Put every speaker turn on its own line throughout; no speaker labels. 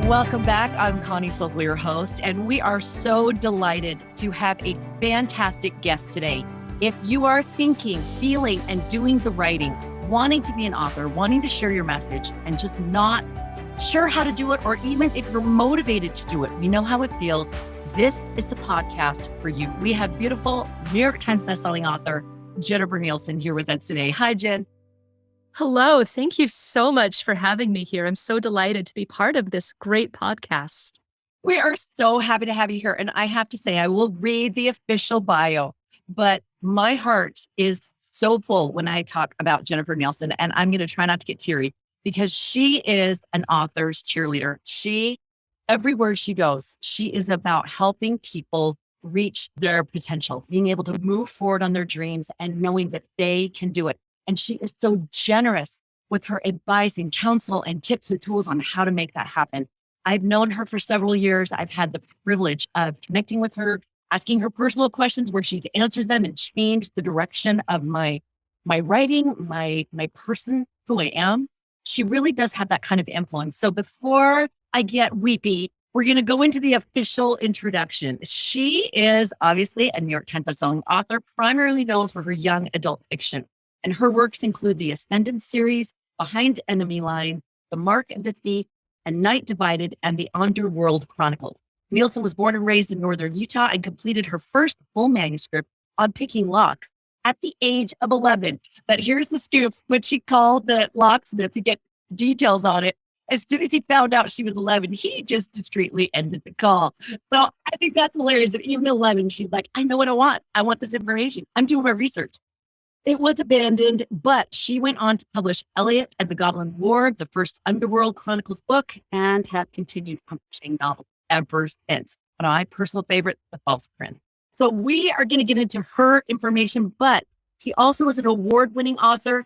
Welcome back. I'm Connie Sokol, your host, and we are so delighted to have a fantastic guest today. If you are thinking, feeling, and doing the writing, wanting to be an author, wanting to share your message, and just not sure how to do it, or even if you're motivated to do it, we know how it feels. This is the podcast for you. We have beautiful New York Times bestselling author, Jennifer Nielsen, here with us today. Hi, Jen.
Hello. Thank you so much for having me here. I'm so delighted to be part of this great podcast.
We are so happy to have you here. And I have to say, I will read the official bio, but my heart is so full when I talk about Jennifer Nielsen, and I'm going to try not to get teary because she is an author's cheerleader. Everywhere she goes, she is about helping people reach their potential, being able to move forward on their dreams and knowing that they can do it. And she is so generous with her advice and counsel and tips and tools on how to make that happen. I've known her for several years. I've had the privilege of connecting with her, asking her personal questions where she's answered them and changed the direction of my writing, my person, who I am. She really does have that kind of influence. So before I get weepy, we're going to go into the official introduction. She is obviously a New York Times bestselling author, primarily known for her young adult fiction. And her works include the Ascendant series, Behind Enemy Line, The Mark of the Thief, and Night Divided, and the Underworld Chronicles. Nielsen was born and raised in northern Utah and completed her first full manuscript on picking locks at the age of 11. But here's the scoops, when she called the locksmith to get details on it. As soon as he found out she was 11, he just discreetly ended the call. So I think that's hilarious that even at 11, she's like, I know what I want. I want this information. I'm doing my research. It was abandoned, but she went on to publish Elliot and the Goblin War, the first Underworld Chronicles book, and has continued publishing novels ever since. My personal favorite, The False Prince. So we are going to get into her information, but she also is an award-winning author,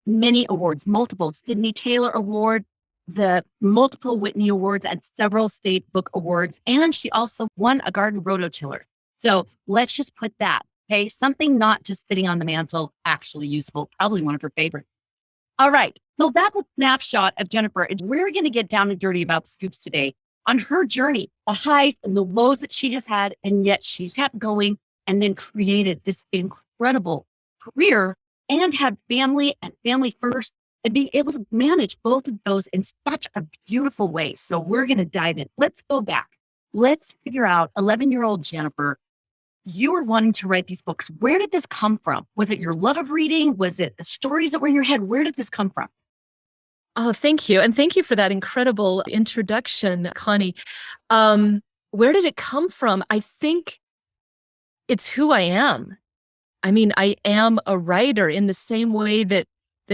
many awards, multiple Sidney Taylor Award, the multiple Whitney Awards, and several state book awards. And she also won a garden rototiller. So let's just put that. Okay, something not just sitting on the mantle, actually useful, probably one of her favorites. All right, so that's a snapshot of Jennifer. And we're going to get down and dirty about the scoops today on her journey, the highs and the lows that she has had, and yet she's kept going and then created this incredible career and had family and family first and being able to manage both of those in such a beautiful way. So we're going to dive in. Let's go back. Let's figure out 11-year-old Jennifer. You were wanting to write these books. Where did this come from? Was it your love of reading? Was it the stories that were in your head? Where did this come from?
Oh, thank you. And thank you for that incredible introduction, Connie. Where did it come from? I think it's who I am. I mean, I am a writer in the same way that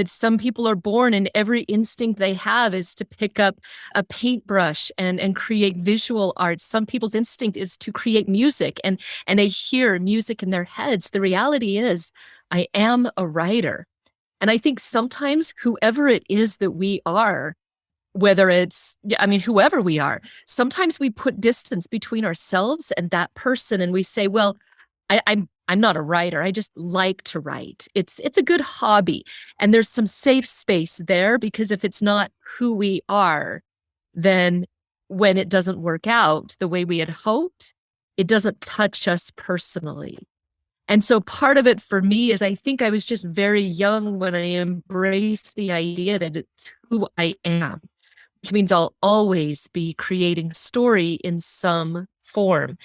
some people are born and every instinct they have is to pick up a paintbrush and create visual art. Some people's instinct is to create music and they hear music in their heads. The reality is I am a writer. And I think sometimes whoever it is that we are, whoever we are, sometimes we put distance between ourselves and that person and we say, well, I'm not a writer. I just like to write. It's a good hobby. And there's some safe space there because if it's not who we are, then when it doesn't work out the way we had hoped, it doesn't touch us personally. And so part of it for me is I think I was just very young when I embraced the idea that it's who I am, which means I'll always be creating story in some form.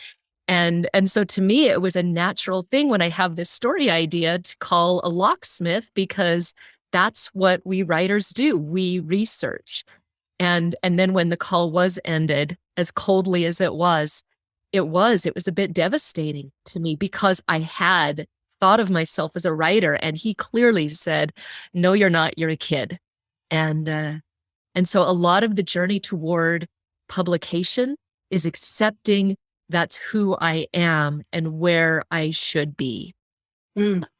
And so to me, it was a natural thing when I have this story idea to call a locksmith because that's what we writers do. We research. And then when the call was ended, as coldly as it was a bit devastating to me because I had thought of myself as a writer and he clearly said, no, you're not, you're a kid. And so a lot of the journey toward publication is accepting that's who I am and where I should be.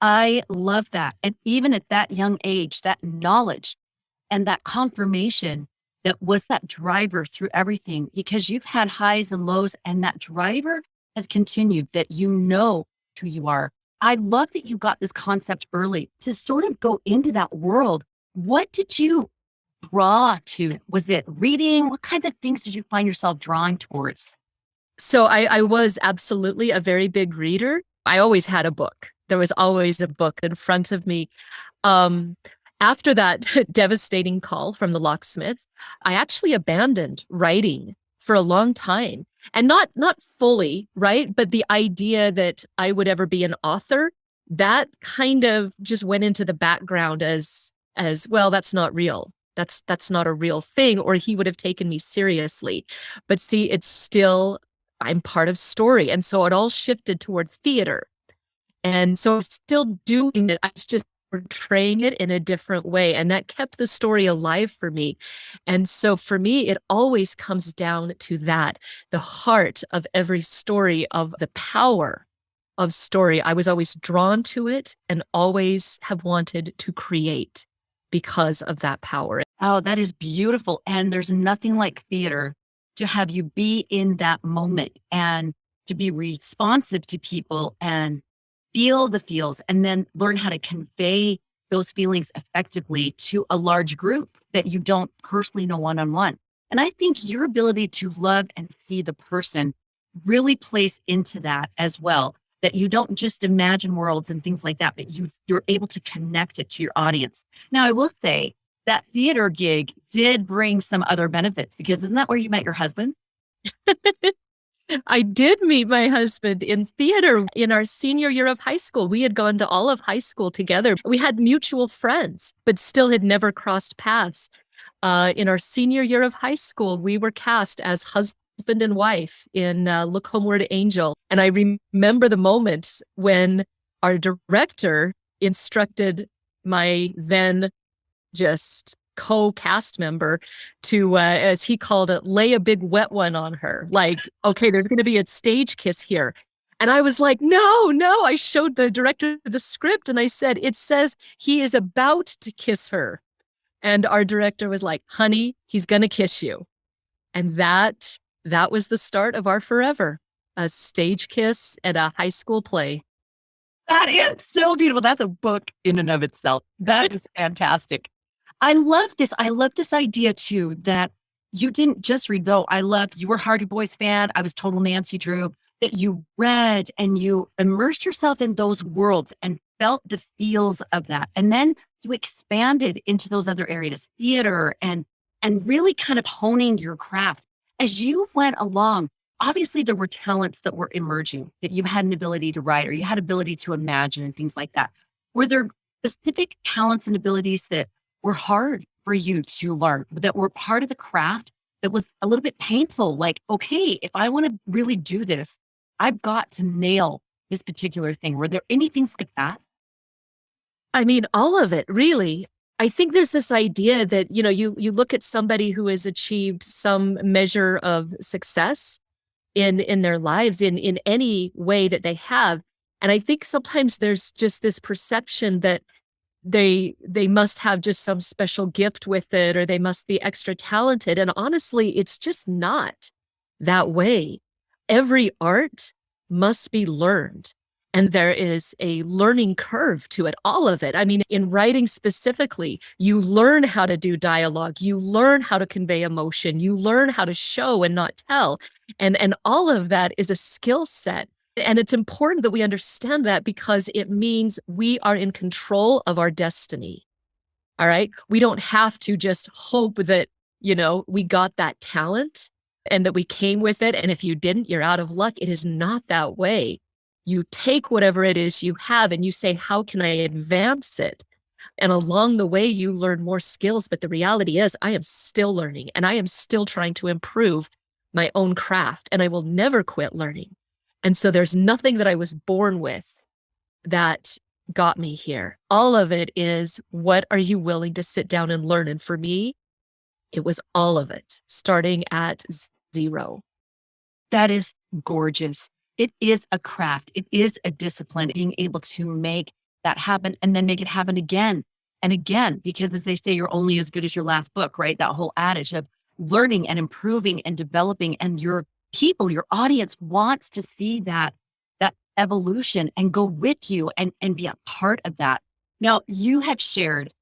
I love that. And even at that young age, that knowledge and that confirmation that was that driver through everything, because you've had highs and lows and that driver has continued, that you know who you are. I love that you got this concept early to sort of go into that world. What did you draw to? Was it reading? What kinds of things did you find yourself drawing towards?
So I was absolutely a very big reader. I always had a book. There was always a book in front of me. Um, After that devastating call from the locksmith, I actually abandoned writing for a long time. And not fully, right? But the idea that I would ever be an author, that kind of just went into the background as well, that's not real. That's not a real thing, or he would have taken me seriously. But see, it's still, I'm part of story. And so it all shifted toward theater. And so I'm still doing it. I was just portraying it in a different way. And that kept the story alive for me. And so for me, it always comes down to that, the heart of every story, of the power of story. I was always drawn to it and always have wanted to create because of that power.
Oh, that is beautiful. And there's nothing like theater to have you be in that moment and to be responsive to people and feel the feels and then learn how to convey those feelings effectively to a large group that you don't personally know one-on-one. And I think your ability to love and see the person really plays into that as well, that you don't just imagine worlds and things like that, but you're able to connect it to your audience. Now, I will say that theater gig did bring some other benefits, because isn't that where you met your husband?
I did meet my husband in theater in our senior year of high school. We had gone to all of high school together. We had mutual friends, but still had never crossed paths. In our senior year of high school, we were cast as husband and wife in Look Homeward Angel. And I remember the moment when our director instructed my then just co-cast member to, as he called it, lay a big wet one on her. Like, okay, there's going to be a stage kiss here. And I was like, no. I showed the director the script and I said, it says he is about to kiss her. And our director was like, honey, he's going to kiss you. And that was the start of our forever, a stage kiss at a high school play.
That is so beautiful. That's a book in and of itself. That is fantastic. I love this. I love this idea too, that you didn't just read, though. You were Hardy Boys fan. I was total Nancy Drew, that you read and you immersed yourself in those worlds and felt the feels of that. And then you expanded into those other areas, theater and really kind of honing your craft. As you went along, obviously there were talents that were emerging, that you had an ability to write or you had ability to imagine and things like that. Were there specific talents and abilities that were hard for you to learn, that were part of the craft that was a little bit painful? Like, okay, if I want to really do this, I've got to nail this particular thing. Were there any things like that?
I mean, all of it, really. I think there's this idea that, you look at somebody who has achieved some measure of success in their lives in any way that they have. And I think sometimes there's just this perception that they must have just some special gift with it, or they must be extra talented. And honestly, it's just not that way. Every art must be learned. And there is a learning curve to it, all of it. I mean, in writing specifically, you learn how to do dialogue, you learn how to convey emotion, you learn how to show and not tell. And all of that is a skill set. And it's important that we understand that, because it means we are in control of our destiny. All right. We don't have to just hope that, we got that talent and that we came with it. And if you didn't, you're out of luck. It is not that way. You take whatever it is you have and you say, how can I advance it? And along the way, you learn more skills. But the reality is, I am still learning and I am still trying to improve my own craft, and I will never quit learning. And so there's nothing that I was born with that got me here. All of it is, what are you willing to sit down and learn? And for me, it was all of it, starting at zero.
That is gorgeous. It is a craft. It is a discipline, being able to make that happen and then make it happen again and again, because as they say, you're only as good as your last book, right? That whole adage of learning and improving and developing, and your people, your audience wants to see that evolution and go with you and be a part of that. Now, you have shared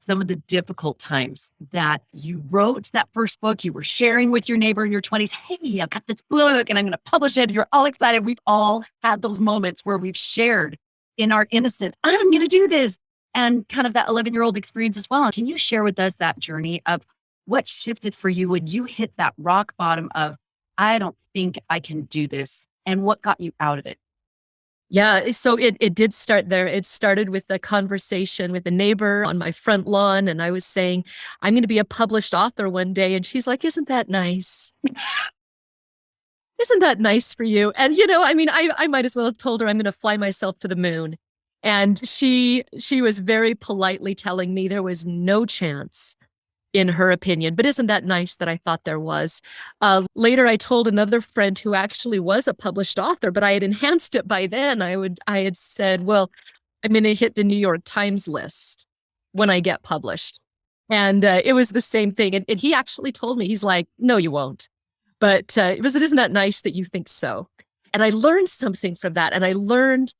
some of the difficult times that you wrote that first book, you were sharing with your neighbor in your 20s, hey, I've got this book and I'm going to publish it. You're all excited. We've all had those moments where we've shared in our innocence, I'm going to do this. And kind of that 11-year-old experience as well. Can you share with us that journey of what shifted for you when you hit that rock bottom of, I don't think I can do this, and what got you out of it?
Yeah, so it did start there. It started with a conversation with a neighbor on my front lawn, and I was saying, I'm going to be a published author one day. And she's like, isn't that nice? Isn't that nice for you? And, I mean, I might as well have told her I'm going to fly myself to the moon. And she was very politely telling me there was no chance in her opinion. But isn't that nice that I thought there was? Later, I told another friend who actually was a published author, but I had enhanced it by then. I had said, well, I'm going to hit the New York Times list when I get published. And it was the same thing. And he actually told me, he's like, no, you won't. But isn't that nice that you think so? And I learned something from that. And I learned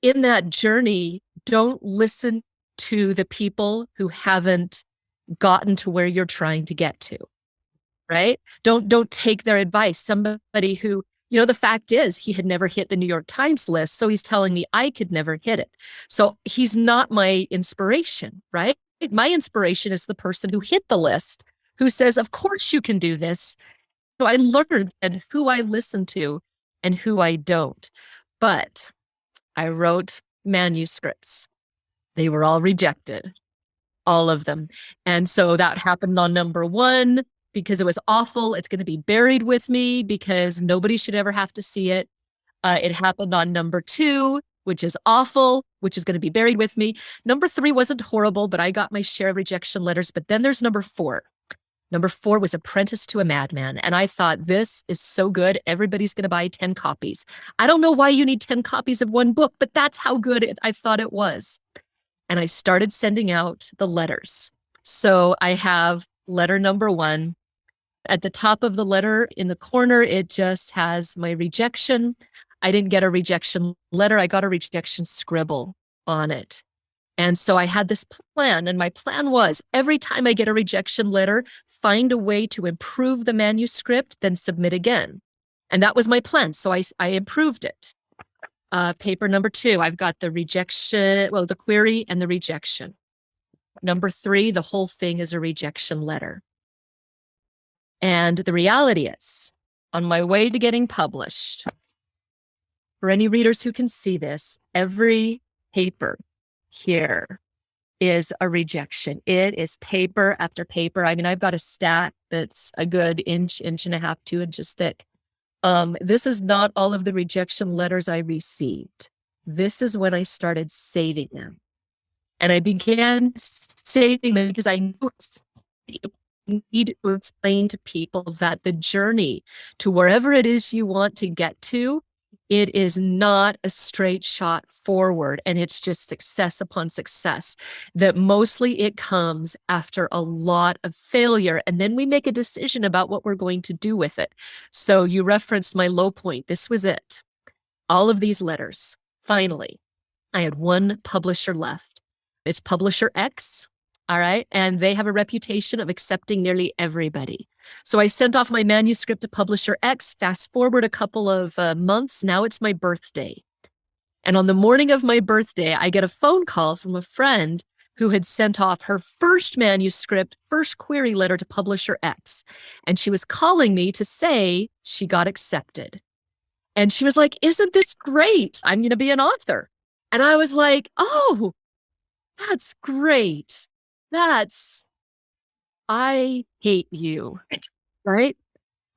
in that journey, don't listen to the people who haven't gotten to where you're trying to get to, right? Don't take their advice. Somebody who, the fact is he had never hit the New York Times list. So he's telling me I could never hit it. So he's not my inspiration, right? My inspiration is the person who hit the list, who says, of course you can do this. So I learned and who I listen to and who I don't. But I wrote manuscripts. They were all rejected. All of them. And so that happened on number 1 because it was awful. It's going to be buried with me because nobody should ever have to see it. It happened on number 2, which is awful, which is going to be buried with me. Number 3 wasn't horrible, but I got my share of rejection letters. But then there's number 4. Number 4 was Apprentice to a Madman. And I thought, this is so good. Everybody's going to buy 10 copies. I don't know why you need 10 copies of one book, but that's how good I thought it was. And I started sending out the letters. So I have letter number 1. At the top of the letter in the corner, it just has my rejection. I didn't get a rejection letter. I got a rejection scribble on it. And so I had this plan. And my plan was every time I get a rejection letter, find a way to improve the manuscript, then submit again. And that was my plan. So I improved it. Paper number 2, I've got the rejection, the query and the rejection. Number 3, the whole thing is a rejection letter. And the reality is, on my way to getting published, for any readers who can see this, every paper here is a rejection. It is paper after paper. I mean, I've got a stack that's a good inch and a half, 2 inches thick. This is not all of the rejection letters I received. This is when I started saving them. And I began saving them because I knew need to explain to people that the journey to wherever it is you want to get to, it is not a straight shot forward, and it's just success upon success, that mostly it comes after a lot of failure, and then we make a decision about what we're going to do with it. So you referenced my low point. This was it. All of these letters. Finally, I had one publisher left. It's Publisher X. All right. And they have a reputation of accepting nearly everybody. So I sent off my manuscript to Publisher X. Fast forward a couple of months. Now it's my birthday. And on the morning of my birthday, I get a phone call from a friend who had sent off her first manuscript, first query letter to Publisher X. And she was calling me to say she got accepted. And she was like, isn't this great? I'm going to be an author. And I was like, oh, that's great. I hate you, right?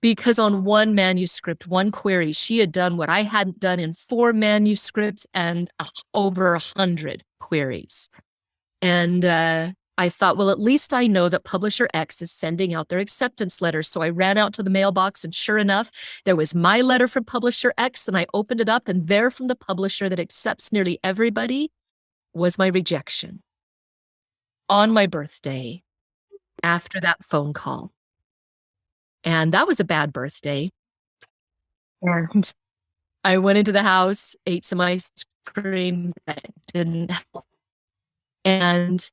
Because on one manuscript, one query, she had done what I hadn't done in 4 manuscripts and over 100 queries. And I thought, well, at least I know that Publisher X is sending out their acceptance letters. So I ran out to the mailbox, and sure enough, there was my letter from Publisher X, and I opened it up, and there from the publisher that accepts nearly everybody was my rejection. On my birthday, after that phone call. And that was a bad birthday. And I went into the house, ate some ice cream that didn't help. And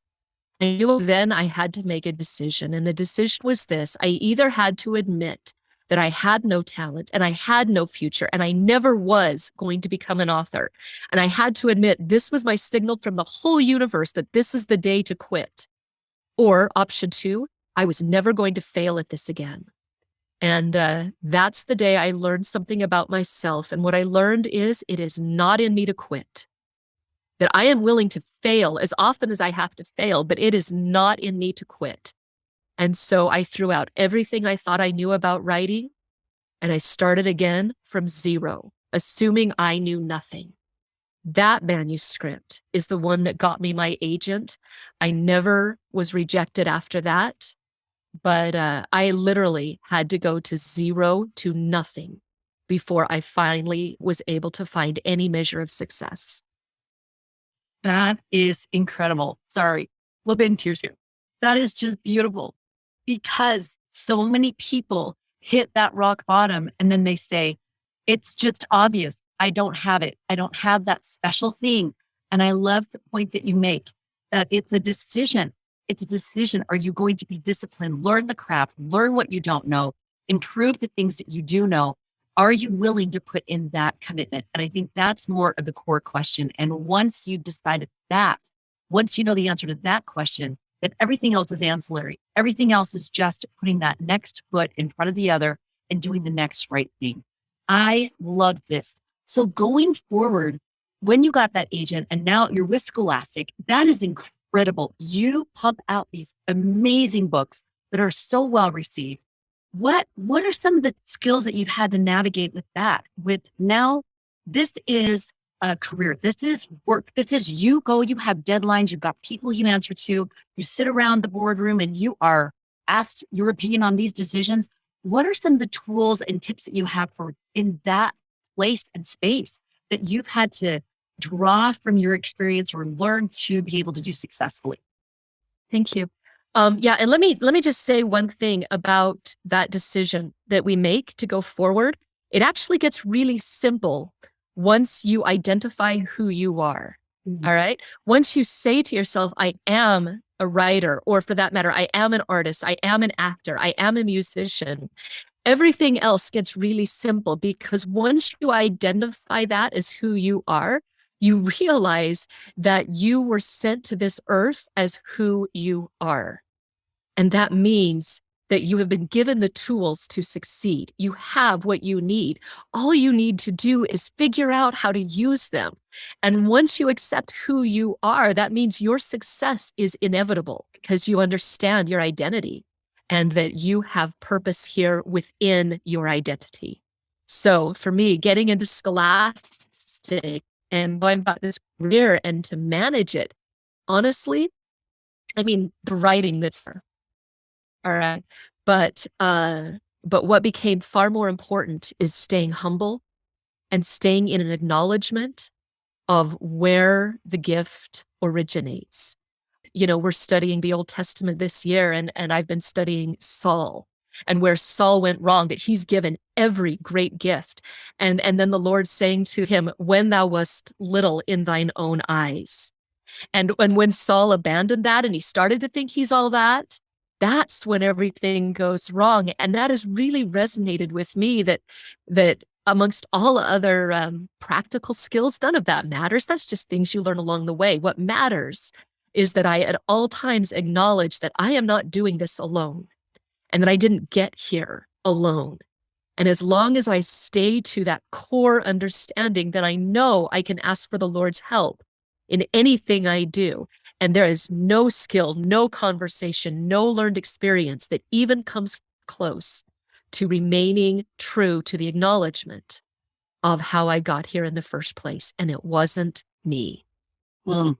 I knew then I had to make a decision. And the decision was this: I either had to admit that I had no talent and I had no future and I never was going to become an author. And I had to admit this was my signal from the whole universe that this is the day to quit. Or option two, I was never going to fail at this again. And that's the day I learned something about myself. And what I learned is it is not in me to quit, that I am willing to fail as often as I have to fail, but it is not in me to quit. And so I threw out everything I thought I knew about writing, and I started again from zero, assuming I knew nothing. That manuscript is the one that got me my agent. I never was rejected after that, but I literally had to go to zero to nothing before I finally was able to find any measure of success.
That is incredible. Sorry, a little bit in tears here. That is just beautiful, because so many people hit that rock bottom and then they say, it's just obvious. I don't have it. I don't have that special thing. And I love the point that you make, that it's a decision. It's a decision. Are you going to be disciplined, learn the craft, learn what you don't know, improve the things that you do know? Are you willing to put in that commitment? And I think that's more of the core question. And once you decided that, once you know the answer to that question, that everything else is ancillary. Everything else is just putting that next foot in front of the other and doing the next right thing. I love this. So going forward, when you got that agent and now you're with Scholastic, that is incredible. You pump out these amazing books that are so well received. What are some of the skills that you've had to navigate with that? With now, this is a career. This is work. This is you have deadlines. You've got people you answer to. You sit around the boardroom and you are asked your opinion on these decisions. What are some of the tools and tips that you have for in that place and space that you've had to draw from your experience or learn to be able to do successfully?
Thank you. Yeah, and let me just say one thing about that decision that we make to go forward. It actually gets really simple once you identify who you are.
Mhm.
All right. Once you say to yourself, I am a writer, or for that matter, I am an artist, I am an actor, I am a musician, everything else gets really simple, because once you identify that as who you are, you realize that you were sent to this earth as who you are. And that means that you have been given the tools to succeed. You have what you need. All you need to do is figure out how to use them. And once you accept who you are, that means your success is inevitable, because you understand your identity and that you have purpose here within your identity. So for me, getting into Scholastic and going about this career and to manage it, honestly, I mean, the writing that's there. All right. But what became far more important is staying humble and staying in an acknowledgement of where the gift originates. You know, we're studying the Old Testament this year, and I've been studying Saul and where Saul went wrong, that he's given every great gift. And then the Lord saying to him, when thou wast little in thine own eyes. And when Saul abandoned that and he started to think he's all that, that's when everything goes wrong. And that has really resonated with me, that amongst all other practical skills, none of that matters. That's just things you learn along the way. What matters is that I at all times acknowledge that I am not doing this alone and that I didn't get here alone. And as long as I stay to that core understanding, that I know I can ask for the Lord's help in anything I do. And there is no skill, no conversation, no learned experience that even comes close to remaining true to the acknowledgement of how I got here in the first place. And it wasn't me.
Mm.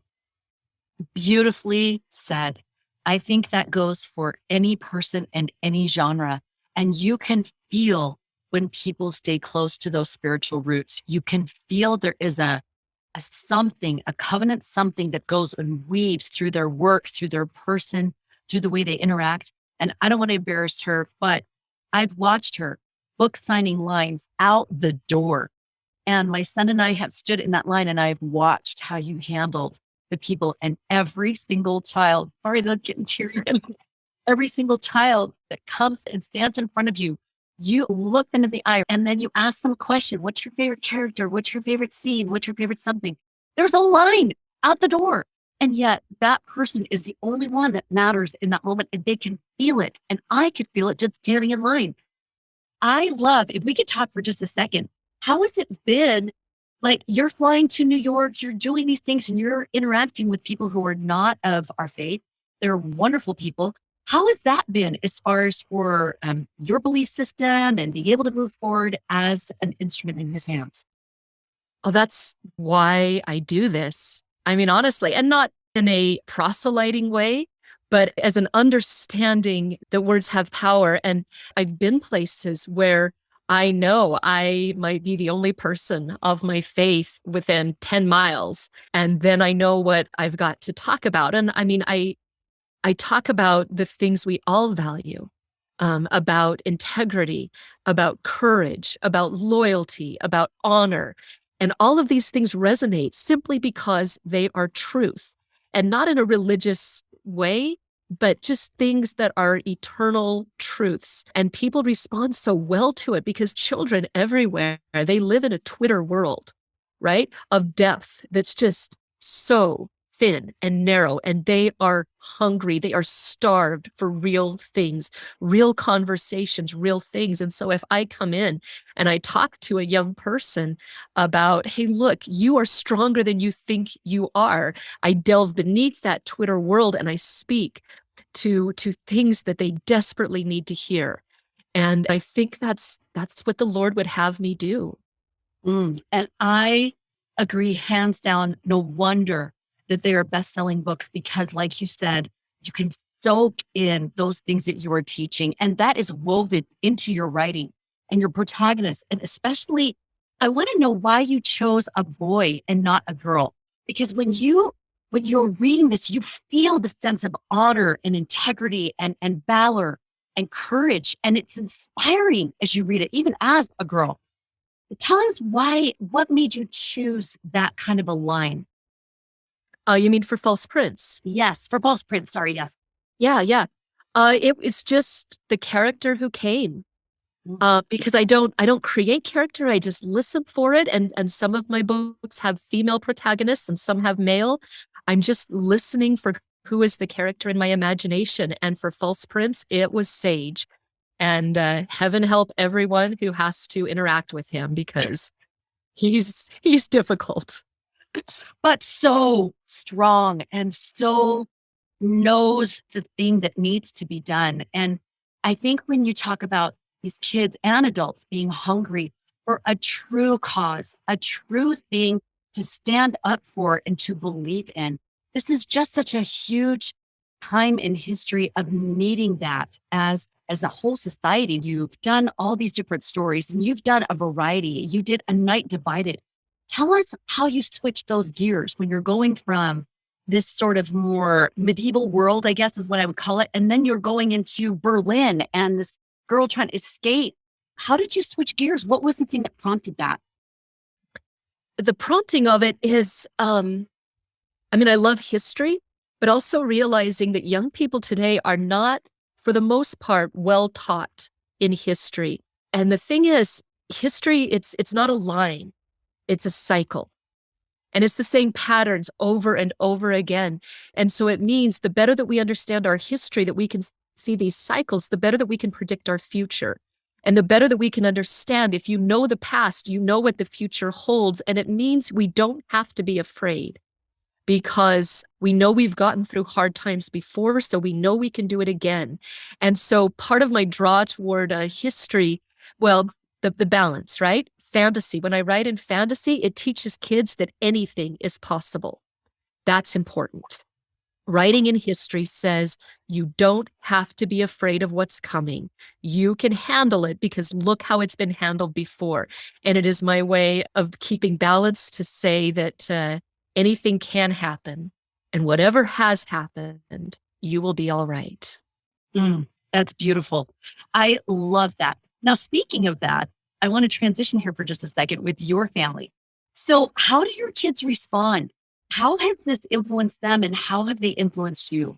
Beautifully said. I think that goes for any person and any genre. And you can feel when people stay close to those spiritual roots, you can feel there is a something, a covenant, something that goes and weaves through their work, through their person, through the way they interact. And I don't want to embarrass her, but I've watched her book signing lines out the door. And my son and I have stood in that line and I've watched how you handled the people, and every single child, sorry, that's getting teary. Every single child that comes and stands in front of you, you look them in the eye and then you ask them a question. What's your favorite character? What's your favorite scene? What's your favorite something? There's a line out the door. And yet that person is the only one that matters in that moment, and they can feel it. And I could feel it just standing in line. I love, if we could talk for just a second, how has it been? Like, you're flying to New York, you're doing these things, and you're interacting with people who are not of our faith. They're wonderful people. How has that been as far as for your belief system and being able to move forward as an instrument in his hands?
Oh, that's why I do this. I mean, honestly, and not in a proselyting way, but as an understanding that words have power. And I've been places where I know I might be the only person of my faith within 10 miles. And then I know what I've got to talk about. And I mean, I talk about the things we all value, about integrity, about courage, about loyalty, about honor. And all of these things resonate simply because they are truth, and not in a religious way, but just things that are eternal truths. And people respond so well to it because children everywhere, they live in a Twitter world, right? Of depth that's just so thin and narrow, and they are hungry. They are starved for real things, real conversations, real things. And so if I come in and I talk to a young person about, hey, look, you are stronger than you think you are. I delve beneath that Twitter world and I speak to things that they desperately need to hear. And I think that's what the Lord would have me do.
And I agree, hands down. No wonder that they are best-selling books, because like you said, you can soak in those things that you are teaching, and that is woven into your writing and your protagonist. And especially, I want to know why you chose a boy and not a girl, because when you're reading this, you feel the sense of honor and integrity and valor and courage, and it's inspiring as you read it, even as a girl. Tell us what made you choose that kind of a line?
You mean for False Prince?
Yes, for False Prince. Sorry, yes.
Yeah. It's just the character who came. Because I don't create character. I just listen for it. And some of my books have female protagonists and some have male. I'm just listening for who is the character in my imagination. And for False Prince, it was Sage. And heaven help everyone who has to interact with him, because he's difficult.
But so strong and so knows the thing that needs to be done. And I think when you talk about these kids and adults being hungry for a true cause, a true thing to stand up for and to believe in, this is just such a huge time in history of needing that as a whole society. You've done all these different stories and you've done a variety. You did A Night Divided. Tell us how you switch those gears when you're going from this sort of more medieval world, I guess is what I would call it. And then you're going into Berlin and this girl trying to escape. How did you switch gears? What was the thing that prompted that?
The prompting of it is, I love history, but also realizing that young people today are not, for the most part, well taught in history. And the thing is, history, it's not a line. It's a cycle. And it's the same patterns over and over again. And so it means the better that we understand our history, that we can see these cycles, the better that we can predict our future. And the better that we can understand, if you know the past, you know what the future holds. And it means we don't have to be afraid, because we know we've gotten through hard times before, so we know we can do it again. And so part of my draw toward history, well, the balance, right? Fantasy. When I write in fantasy, it teaches kids that anything is possible. That's important. Writing in history says you don't have to be afraid of what's coming. You can handle it because look how it's been handled before. And it is my way of keeping balance to say that anything can happen, and whatever has happened, you will be all right.
That's beautiful. I love that. Now, speaking of that, I want to transition here for just a second with your family. So how do your kids respond How has this influenced them and how have they influenced you?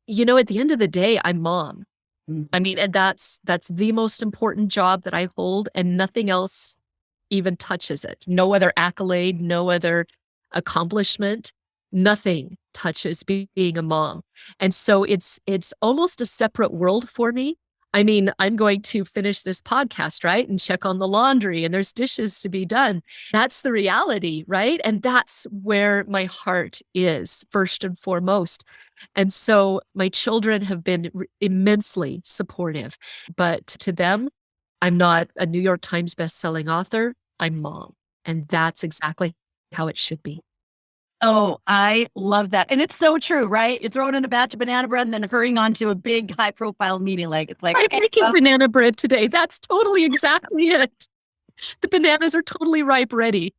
At the end of the day, I'm mom.
Mm.
I mean, and that's the most important job that I hold, and nothing else even touches it. No other accolade, no other accomplishment, nothing touches being a mom. And so it's almost a separate world for me. I mean, I'm going to finish this podcast, right? And check on the laundry and there's dishes to be done. That's the reality, right? And that's where my heart is first and foremost. And so my children have been immensely supportive, but to them, I'm not a New York Times bestselling author. I'm mom. And that's exactly how it should be.
Oh, I love that. And it's so true, right? You're throwing in a batch of banana bread and then hurrying on to a big high profile meeting. It's like,
I'm
okay,
making banana bread today. That's totally exactly it. The bananas are totally ripe ready.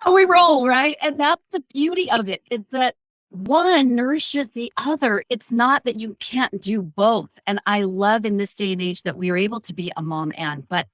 how we roll, right? And that's the beauty of it, is that one nourishes the other. It's not that you can't do both. And I love in this day and age that we are able to be a mom and, but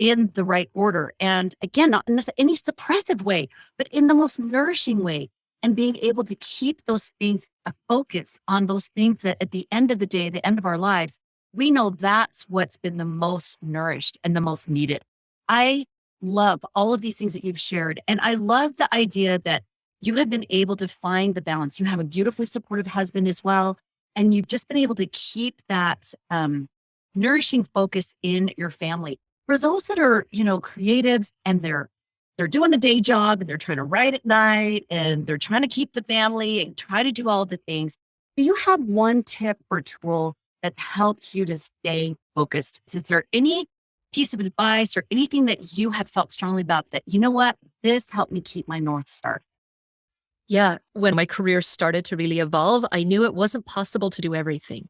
in the right order. And again, not in any suppressive way, but in the most nourishing way. And being able to keep those things a focus on those things that at the end of the day, the end of our lives, we know that's what's been the most nourished and the most needed. I love all of these things that you've shared. And I love the idea that you have been able to find the balance. You have a beautifully supportive husband as well. And you've just been able to keep that nourishing focus in your family. For those that are, creatives and they're doing the day job and they're trying to write at night and they're trying to keep the family and try to do all the things. Do you have one tip or tool that helps you to stay focused? Is there any piece of advice or anything that you have felt strongly about that, you know what, this helped me keep my North Star?
Yeah. When my career started to really evolve, I knew it wasn't possible to do everything.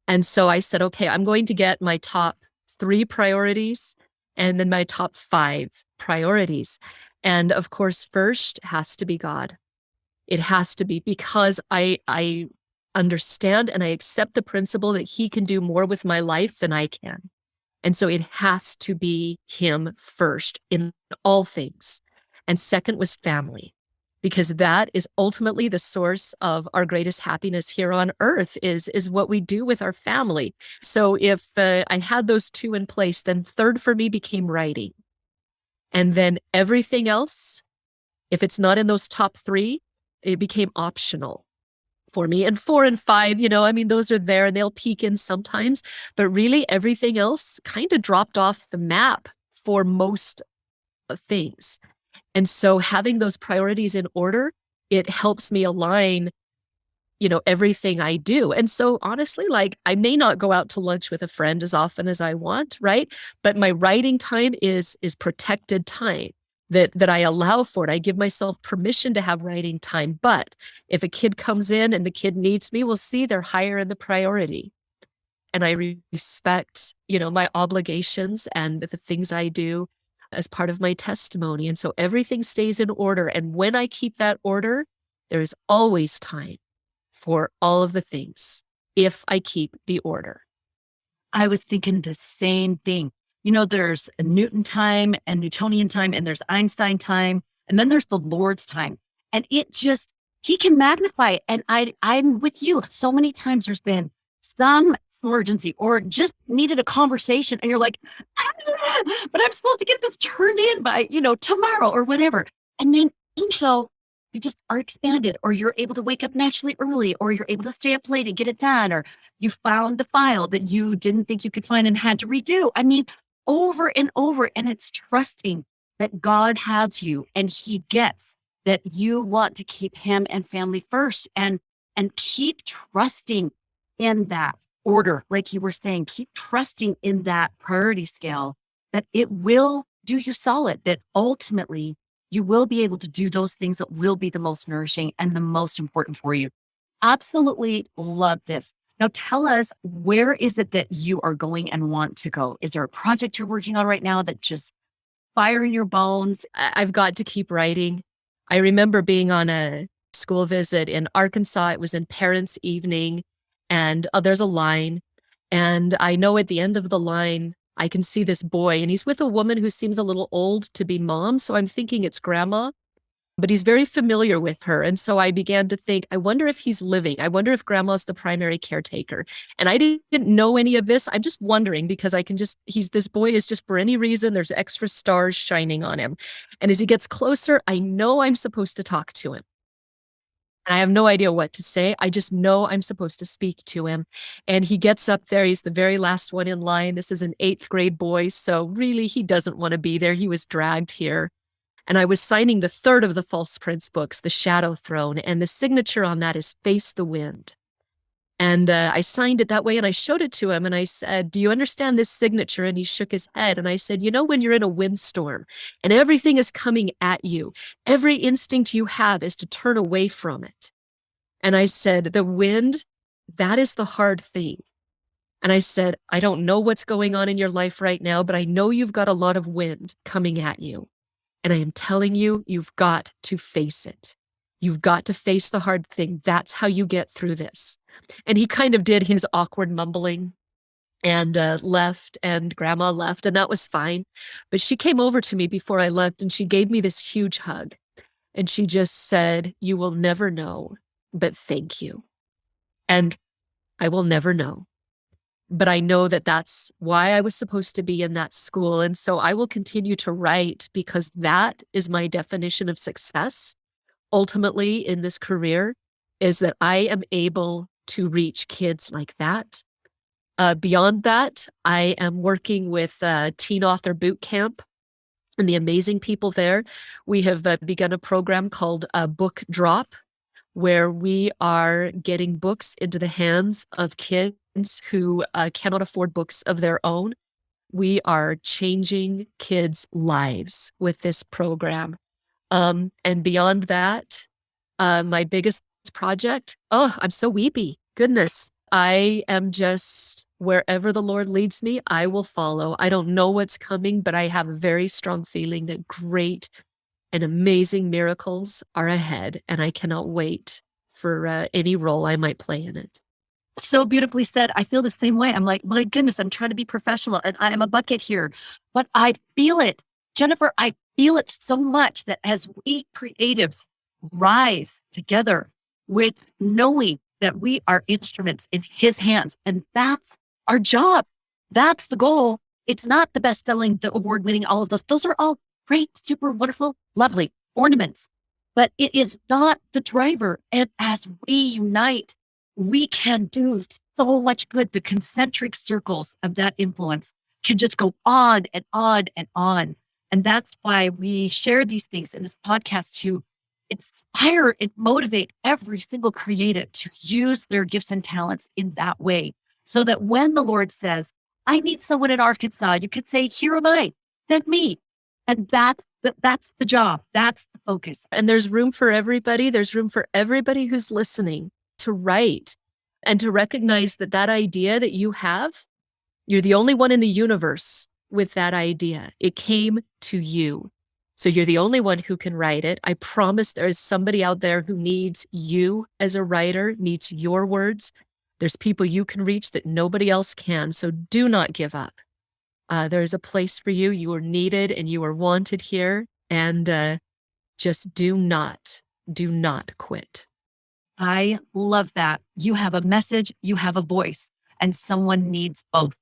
And so I said, okay, I'm going to get my top 3 priorities and then my top 5 priorities. And of course, first has to be God. It has to be, because I understand and I accept the principle that he can do more with my life than I can. And so it has to be him first in all things. And second was family, because that is ultimately the source of our greatest happiness here on earth is what we do with our family. So if I had those 2 in place, then third for me became writing. And then everything else, if it's not in those top 3, it became optional for me. And 4 and 5, those are there and they'll peek in sometimes, but really everything else kind of dropped off the map for most things. And so having those priorities in order, it helps me align, everything I do. And so honestly, I may not go out to lunch with a friend as often as I want, right? But my writing time is protected time that I allow for it. I give myself permission to have writing time. But if a kid comes in and the kid needs me, we'll see they're higher in the priority. And I respect, my obligations and the things I do as part of my testimony. And so everything stays in order. And when I keep that order, there is always time for all of the things if I keep the order.
I was thinking the same thing. There's a Newton time and Newtonian time, and there's Einstein time, and then there's the Lord's time. And he can magnify it. And I'm with you. So many times there's been some emergency or just needed a conversation. And you're like, but I'm supposed to get this turned in by, tomorrow or whatever. And then somehow you just are expanded, or you're able to wake up naturally early, or you're able to stay up late and get it done, or you found the file that you didn't think you could find and had to redo. I mean, over and over. And it's trusting that God has you and he gets that you want to keep him and family first, and keep trusting in that order. Like you were saying, keep trusting in that priority scale, that it will do you solid, that ultimately you will be able to do those things that will be the most nourishing and the most important for you. Absolutely love this. Now tell us, where is it that you are going and want to go? Is there a project you're working on right now that just fire in your bones?
I've got to keep writing. I remember being on a school visit in Arkansas. It was in parents' evening, and there's a line. And I know at the end of the line, I can see this boy, and he's with a woman who seems a little old to be mom. So I'm thinking it's grandma. but he's very familiar with her. And so I began to think, I wonder if he's living. I wonder if grandma's the primary caretaker. And I didn't know any of this. I'm just wondering because this boy is just for any reason, there's extra stars shining on him. And as he gets closer, I know I'm supposed to talk to him. And I have no idea what to say. I just know I'm supposed to speak to him. And he gets up there. He's the very last one in line. This is an 8th grade boy. So really, he doesn't want to be there. He was dragged here. And I was signing the 3rd of the False Prince books, The Shadow Throne. And the signature on that is Face the Wind. And I signed it that way and I showed it to him and I said, do you understand this signature? And he shook his head and I said, you know, when you're in a windstorm and everything is coming at you, every instinct you have is to turn away from it. And I said, the wind, that is the hard thing. And I said, I don't know what's going on in your life right now, but I know you've got a lot of wind coming at you. And I am telling you, you've got to face it. You've got to face the hard thing. That's how you get through this. And he kind of did his awkward mumbling and left, and grandma left, and that was fine. But she came over to me before I left and she gave me this huge hug. And she just said, you will never know, but thank you. And I will never know. But I know that that's why I was supposed to be in that school. And so I will continue to write because that is my definition of success. Ultimately in this career is that I am able to reach kids like that. Beyond that, I am working with Teen Author Boot Camp and the amazing people there. We have begun a program called Book Drop, where we are getting books into the hands of kids who cannot afford books of their own. We are changing kids' lives with this program. And beyond that, my biggest project, I'm so weepy. Goodness. I am just wherever the Lord leads me, I will follow. I don't know what's coming, but I have a very strong feeling that great and amazing miracles are ahead. And I cannot wait for any role I might play in it.
So beautifully said. I feel the same way. I'm like, my goodness, I'm trying to be professional and I am a bucket here, but I feel it. Jennifer, I feel it so much that as we creatives rise together with knowing that we are instruments in his hands, and that's our job. That's the goal. It's not the best-selling, the award-winning, all of those. Those are all great, super wonderful, lovely ornaments, but it is not the driver. And as we unite, we can do so much good. The concentric circles of that influence can just go on and on and on. And that's why we share these things in this podcast to inspire and motivate every single creative to use their gifts and talents in that way. So that when the Lord says, I need someone in Arkansas, you could say, here am I, send me. And that's the job. That's the focus.
And there's room for everybody. There's room for everybody who's listening to write and to recognize that that idea that you have, you're the only one in the universe with that idea. It came to you. So you're the only one who can write it. I promise there is somebody out there who needs you as a writer, needs your words. There's people you can reach that nobody else can. So do not give up. There is a place for you. You are needed and you are wanted here. And just do not quit.
I love that. You have a message, you have a voice, and someone needs both.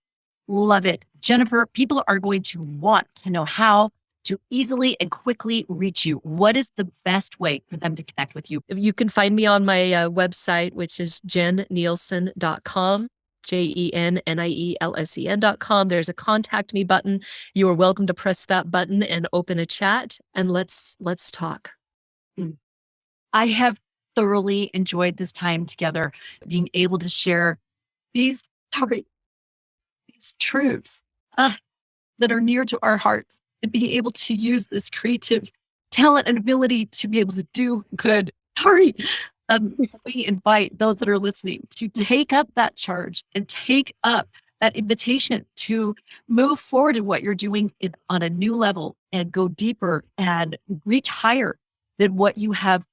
Love it. Jennifer, people are going to want to know how to easily and quickly reach you. What is the best way for them to connect with you?
You can find me on my website, which is jennielsen.com, JENNIELSEN.com. There's a contact me button. You are welcome to press that button and open a chat, and let's talk.
I have thoroughly enjoyed this time together, being able to share these truths that are near to our hearts, and being able to use this creative talent and ability to be able to do good. We invite those that are listening to take up that charge and take up that invitation to move forward in what you're doing on a new level and go deeper and reach higher than what you have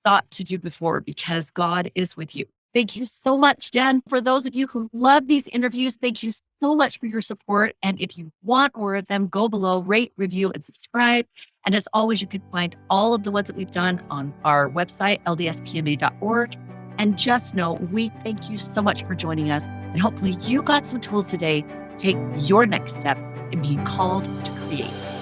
thought to do before, because God is with you. Thank you so much, Jen. For those of you who love these interviews, thank you so much for your support. And if you want more of them, go below, rate, review, and subscribe. And as always, you can find all of the ones that we've done on our website, LDSPMA.org. And just know, we thank you so much for joining us. And hopefully you got some tools today to take your next step in being called to create.